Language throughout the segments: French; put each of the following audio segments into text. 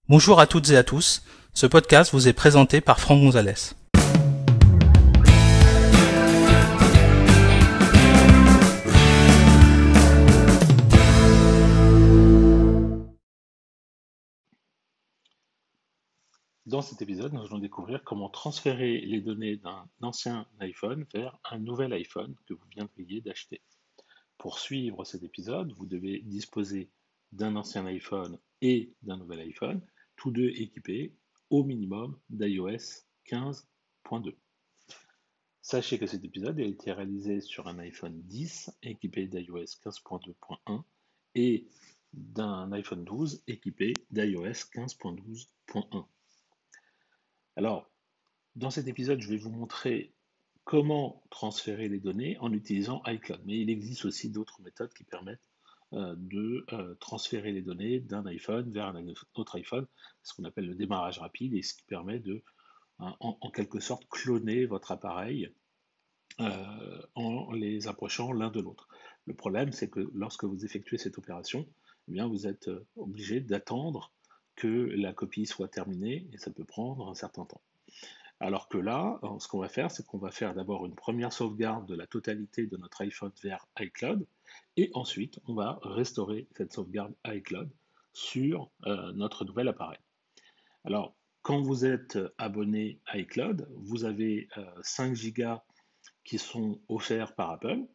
Bonjour à toutes et à tous, ce podcast vous est présenté par Franck Gonzalez. Dans cet épisode, nous allons découvrir comment transférer les données d'un ancien iPhone vers un nouvel iPhone que vous viendriez d'acheter. Pour suivre cet épisode, vous devez disposer d'un ancien iPhone et d'un nouvel iPhone, tous deux équipés au minimum d'iOS 15.2. Sachez que cet épisode a été réalisé sur un iPhone 10 équipé d'iOS 15.2.1 et d'un iPhone 12 équipé d'iOS 15.12.1. Alors, dans cet épisode, je vais vous montrer comment transférer les données en utilisant iCloud. Mais il existe aussi d'autres méthodes qui permettent de transférer les données d'un iPhone vers un autre iPhone, ce qu'on appelle le démarrage rapide, et ce qui permet de, en quelque sorte, cloner votre appareil en les approchant l'un de l'autre. Le problème, c'est que lorsque vous effectuez cette opération, eh bien, vous êtes obligé d'attendre que la copie soit terminée, et ça peut prendre un certain temps. Alors que là, ce qu'on va faire, c'est qu'on va faire d'abord une première sauvegarde de la totalité de notre iPhone vers iCloud, et ensuite on va restaurer cette sauvegarde iCloud sur notre nouvel appareil. Alors, quand vous êtes abonné à iCloud, vous avez 5 Go qui sont offerts par Apple,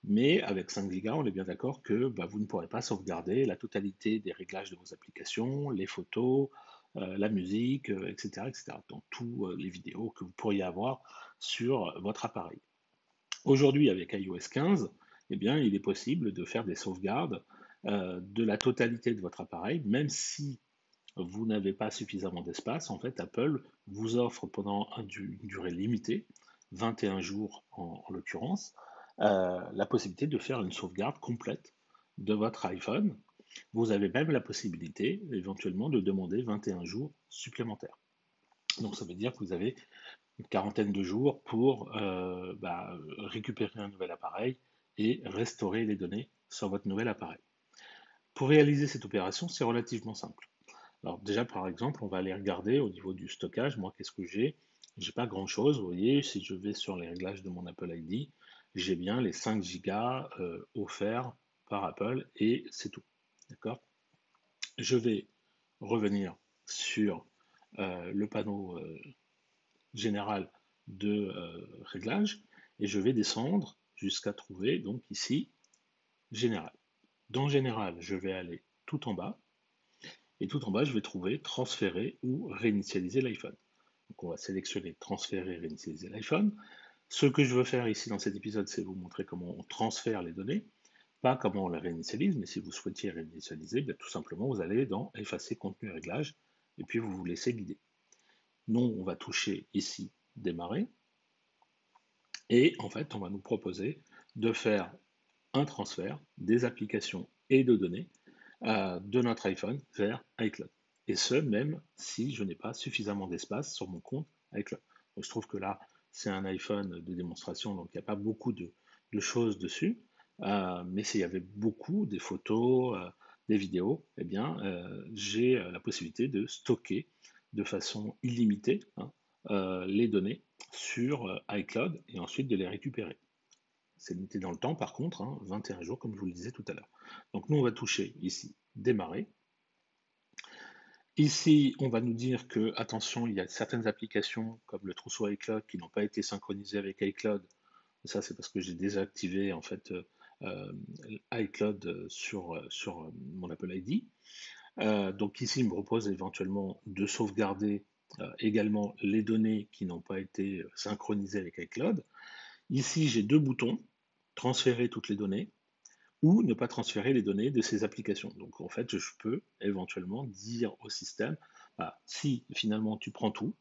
mais avec 5 Go, on est bien d'accord que vous ne pourrez pas sauvegarder la totalité des réglages de vos applications, les photos, la musique, etc., etc. Donc, tous les vidéos que vous pourriez avoir sur votre appareil. Aujourd'hui, avec iOS 15, eh bien, il est possible de faire des sauvegardes de la totalité de votre appareil, même si vous n'avez pas suffisamment d'espace. En fait, Apple vous offre pendant une durée limitée, 21 jours en l'occurrence, la possibilité de faire une sauvegarde complète de votre iPhone. Vous avez même la possibilité éventuellement de demander 21 jours supplémentaires. Donc ça veut dire que vous avez une quarantaine de jours pour récupérer un nouvel appareil et restaurer les données sur votre nouvel appareil. Pour réaliser cette opération, c'est relativement simple. Alors déjà, par exemple, on va aller regarder au niveau du stockage. Moi, qu'est-ce que j'ai? J'ai pas grand-chose. Vous voyez, si je vais sur les réglages de mon Apple ID, j'ai bien les 5 Go offerts par Apple et c'est tout. D'accord? Je vais revenir sur le panneau général de réglage et je vais descendre jusqu'à trouver donc ici Général. Dans Général, je vais aller tout en bas et tout en bas, je vais trouver transférer ou réinitialiser l'iPhone. Donc on va sélectionner transférer, réinitialiser l'iPhone. Ce que je veux faire ici dans cet épisode, c'est vous montrer comment on transfère les données, pas comment on les réinitialise, mais si vous souhaitiez réinitialiser, tout simplement vous allez dans effacer contenu et réglages et puis vous vous laissez guider. Nous, on va toucher ici démarrer et en fait, on va nous proposer de faire un transfert des applications et de données de notre iPhone vers iCloud. Et ce, même si je n'ai pas suffisamment d'espace sur mon compte iCloud. Donc, je trouve que là, c'est un iPhone de démonstration, donc il n'y a pas beaucoup de choses dessus. Mais s'il y avait beaucoup, des photos, des vidéos, eh bien, j'ai la possibilité de stocker de façon illimitée les données sur iCloud et ensuite de les récupérer. C'est limité dans le temps, par contre, 21 jours, comme je vous le disais tout à l'heure. Donc nous, on va toucher ici démarrer. Ici, on va nous dire que, attention, il y a certaines applications comme le trousseau iCloud qui n'ont pas été synchronisées avec iCloud. Ça, c'est parce que j'ai désactivé en fait iCloud sur mon Apple ID. Donc ici, il me propose éventuellement de sauvegarder également les données qui n'ont pas été synchronisées avec iCloud. Ici, j'ai deux boutons, transférer toutes les données ou ne pas transférer les données de ces applications. Donc en fait, je peux éventuellement dire au système, si finalement tu prends tout,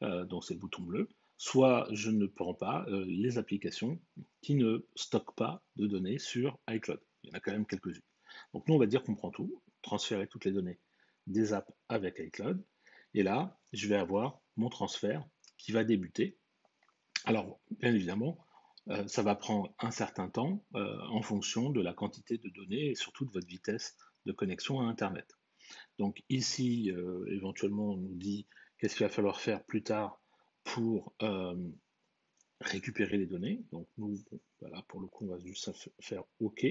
donc c'est le bouton bleu, soit je ne prends pas les applications qui ne stockent pas de données sur iCloud. Il y en a quand même quelques-unes. Donc nous, on va dire qu'on prend tout, transférer toutes les données des apps avec iCloud, et là, je vais avoir mon transfert qui va débuter. Alors, bien évidemment, ça va prendre un certain temps en fonction de la quantité de données et surtout de votre vitesse de connexion à Internet. Donc ici, éventuellement, on nous dit qu'est-ce qu'il va falloir faire plus tard pour récupérer les données. Donc nous, bon, voilà, pour le coup, on va juste faire OK.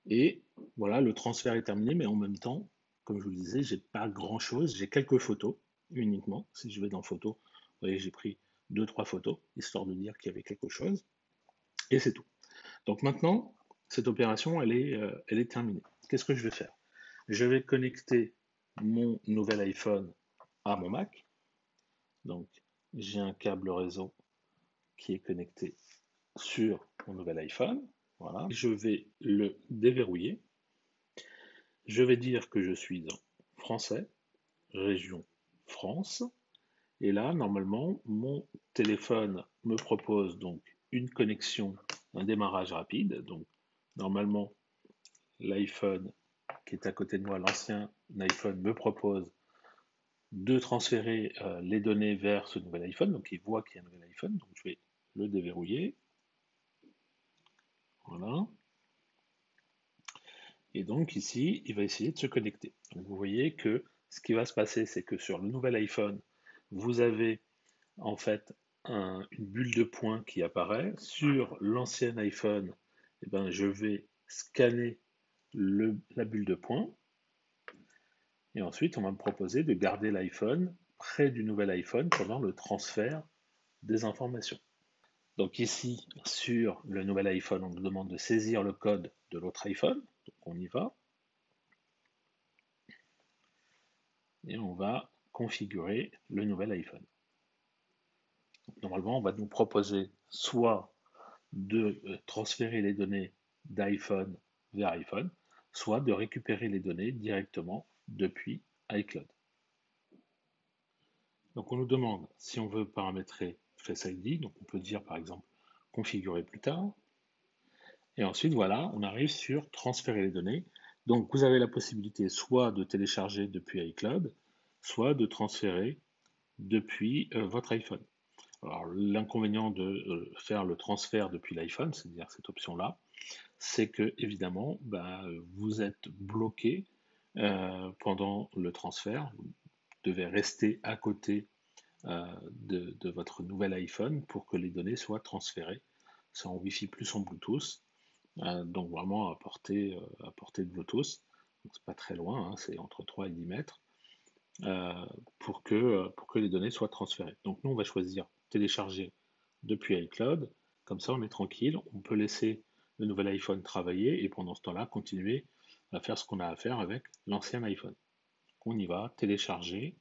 Et voilà, le transfert est terminé, mais en même temps, comme je vous le disais, j'ai pas grand-chose. J'ai quelques photos uniquement. Si je vais dans photos, vous voyez, j'ai pris deux, trois photos, histoire de dire qu'il y avait quelque chose. Et c'est tout. Donc maintenant, cette opération, elle est terminée. Qu'est-ce que je vais faire? Je vais connecter mon nouvel iPhone à mon Mac. Donc, j'ai un câble réseau qui est connecté sur mon nouvel iPhone. Voilà. Je vais le déverrouiller. Je vais dire que je suis en français, région France. Et là, normalement, mon téléphone me propose donc une connexion, un démarrage rapide. Donc, normalement, l'iPhone qui est à côté de moi, l'ancien iPhone, me propose de transférer les données vers ce nouvel iPhone. Donc, il voit qu'il y a un nouvel iPhone. Donc, je vais le déverrouiller. Voilà. Et donc, ici, il va essayer de se connecter. Donc, vous voyez que ce qui va se passer, c'est que sur le nouvel iPhone, vous avez en fait une bulle de points qui apparaît. Sur l'ancien iPhone, eh ben, je vais scanner la bulle de points. Et ensuite, on va me proposer de garder l'iPhone près du nouvel iPhone pendant le transfert des informations. Donc ici, sur le nouvel iPhone, on nous demande de saisir le code de l'autre iPhone. Donc on y va. Et on va configurer le nouvel iPhone. Donc, normalement, on va nous proposer soit de transférer les données d'iPhone vers iPhone, soit de récupérer les données directement depuis iCloud. Donc on nous demande si on veut paramétrer Face ID, donc on peut dire par exemple configurer plus tard. Et ensuite voilà, on arrive sur transférer les données. Donc vous avez la possibilité soit de télécharger depuis iCloud, soit de transférer depuis votre iPhone. Alors l'inconvénient de faire le transfert depuis l'iPhone, c'est-à-dire cette option-là, c'est que évidemment vous êtes bloqué pendant le transfert. Vous devez rester à côté de votre nouvel iPhone pour que les données soient transférées, soit en Wi-Fi plus en Bluetooth, donc vraiment à portée de Bluetooth, donc c'est pas très loin, hein, c'est entre 3 et 10 mètres, pour que les données soient transférées. Donc nous on va choisir télécharger depuis iCloud, comme ça on est tranquille, on peut laisser le nouvel iPhone travailler et pendant ce temps-là continuer à faire ce qu'on a à faire avec l'ancien iPhone. On y va, télécharger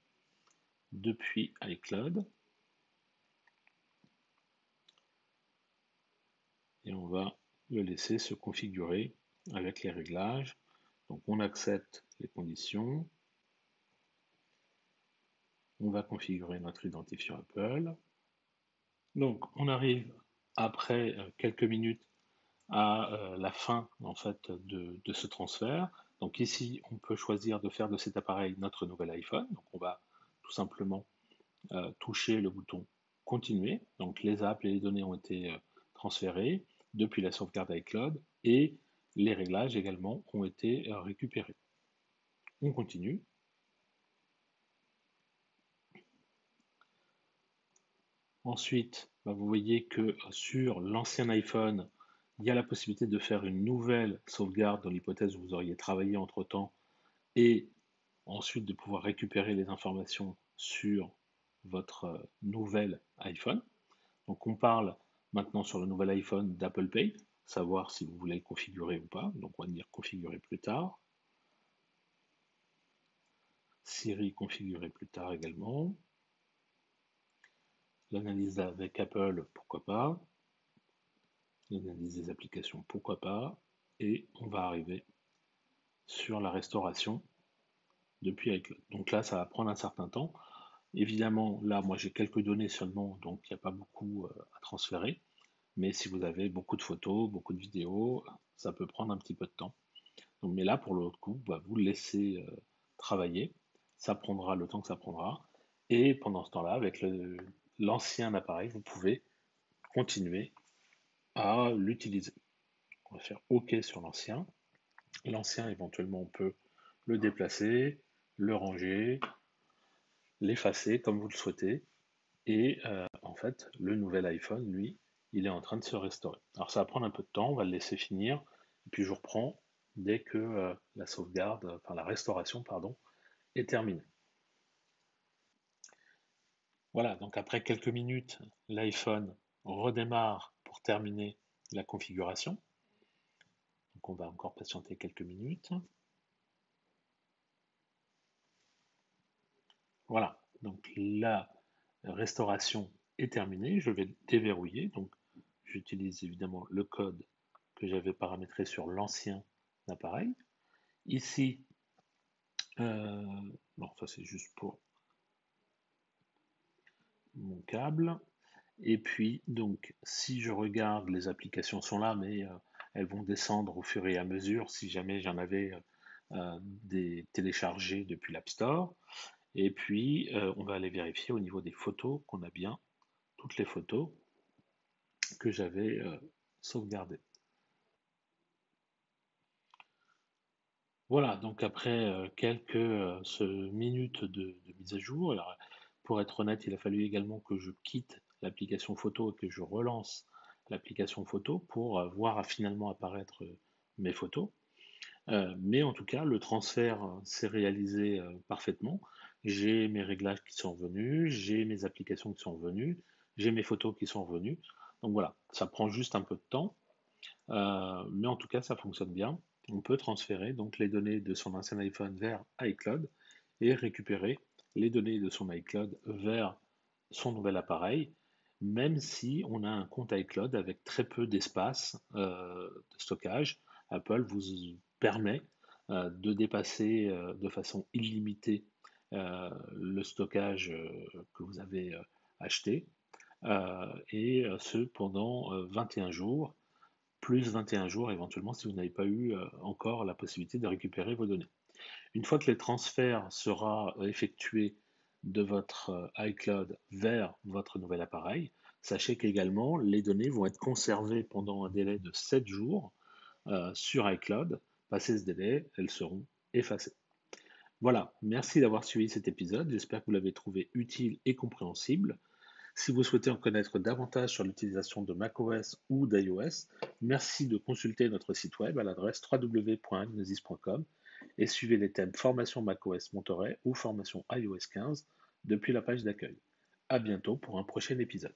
depuis iCloud. Et on va le laisser se configurer avec les réglages. Donc on accepte les conditions. On va configurer notre identifiant Apple. Donc on arrive après quelques minutes à la fin en fait de ce transfert. Donc ici on peut choisir de faire de cet appareil notre nouvel iPhone. Donc on va tout simplement toucher le bouton continuer. Donc les apps et les données ont été transférées depuis la sauvegarde iCloud et les réglages également ont été récupérés. On continue. Ensuite, vous voyez que sur l'ancien iPhone, il y a la possibilité de faire une nouvelle sauvegarde dans l'hypothèse où vous auriez travaillé entre-temps et ensuite de pouvoir récupérer les informations sur votre nouvel iPhone. Donc on parle maintenant sur le nouvel iPhone d'Apple Pay, savoir si vous voulez le configurer ou pas. Donc on va dire configurer plus tard. Siri configurer plus tard également. L'analyse avec Apple, pourquoi pas. L'analyse des applications, pourquoi pas. Et on va arriver sur la restauration depuis iCloud. Donc là, ça va prendre un certain temps. Évidemment, là, moi j'ai quelques données seulement, donc il n'y a pas beaucoup à transférer. Mais si vous avez beaucoup de photos, beaucoup de vidéos, ça peut prendre un petit peu de temps. Donc, mais là, pour l'autre coup, vous le laissez travailler. Ça prendra le temps que ça prendra. Et pendant ce temps-là, avec l'ancien appareil, vous pouvez continuer à l'utiliser. On va faire OK sur l'ancien. L'ancien, éventuellement, on peut le déplacer, le ranger, l'effacer comme vous le souhaitez. Et en fait, le nouvel iPhone, lui, il est en train de se restaurer. Alors ça va prendre un peu de temps, on va le laisser finir, et puis je reprends dès que la sauvegarde, enfin la restauration, pardon, est terminée. Voilà, donc après quelques minutes, l'iPhone redémarre pour terminer la configuration. Donc on va encore patienter quelques minutes. Voilà, donc la restauration est terminée. Je vais déverrouiller. Donc j'utilise évidemment le code que j'avais paramétré sur l'ancien appareil. Ici, non, ça c'est juste pour mon câble. Et puis, donc, si je regarde, les applications sont là, mais elles vont descendre au fur et à mesure si jamais j'en avais des téléchargés depuis l'App Store. Et puis, on va aller vérifier au niveau des photos qu'on a bien toutes les photos que j'avais sauvegardées. Voilà, donc après quelques minutes de mise à jour, alors, pour être honnête, il a fallu également que je quitte l'application photo et que je relance l'application photo pour voir finalement apparaître mes photos. Mais en tout cas, le transfert s'est réalisé parfaitement. J'ai mes réglages qui sont revenus, j'ai mes applications qui sont revenues, j'ai mes photos qui sont revenues. Donc voilà, ça prend juste un peu de temps, mais en tout cas, ça fonctionne bien. On peut transférer donc les données de son ancien iPhone vers iCloud et récupérer les données de son iCloud vers son nouvel appareil, même si on a un compte iCloud avec très peu d'espace de stockage. Apple vous permet de dépasser de façon illimitée le stockage que vous avez acheté, et ce pendant 21 jours, plus 21 jours éventuellement si vous n'avez pas eu encore la possibilité de récupérer vos données. Une fois que le transfert sera effectué de votre iCloud vers votre nouvel appareil, sachez qu'également les données vont être conservées pendant un délai de 7 jours sur iCloud. Passé ce délai, elles seront effacées. Voilà, merci d'avoir suivi cet épisode, j'espère que vous l'avez trouvé utile et compréhensible. Si vous souhaitez en connaître davantage sur l'utilisation de macOS ou d'iOS, merci de consulter notre site web à l'adresse www.agnosis.com et suivez les thèmes formation macOS Monterey ou formation iOS 15 depuis la page d'accueil. À bientôt pour un prochain épisode.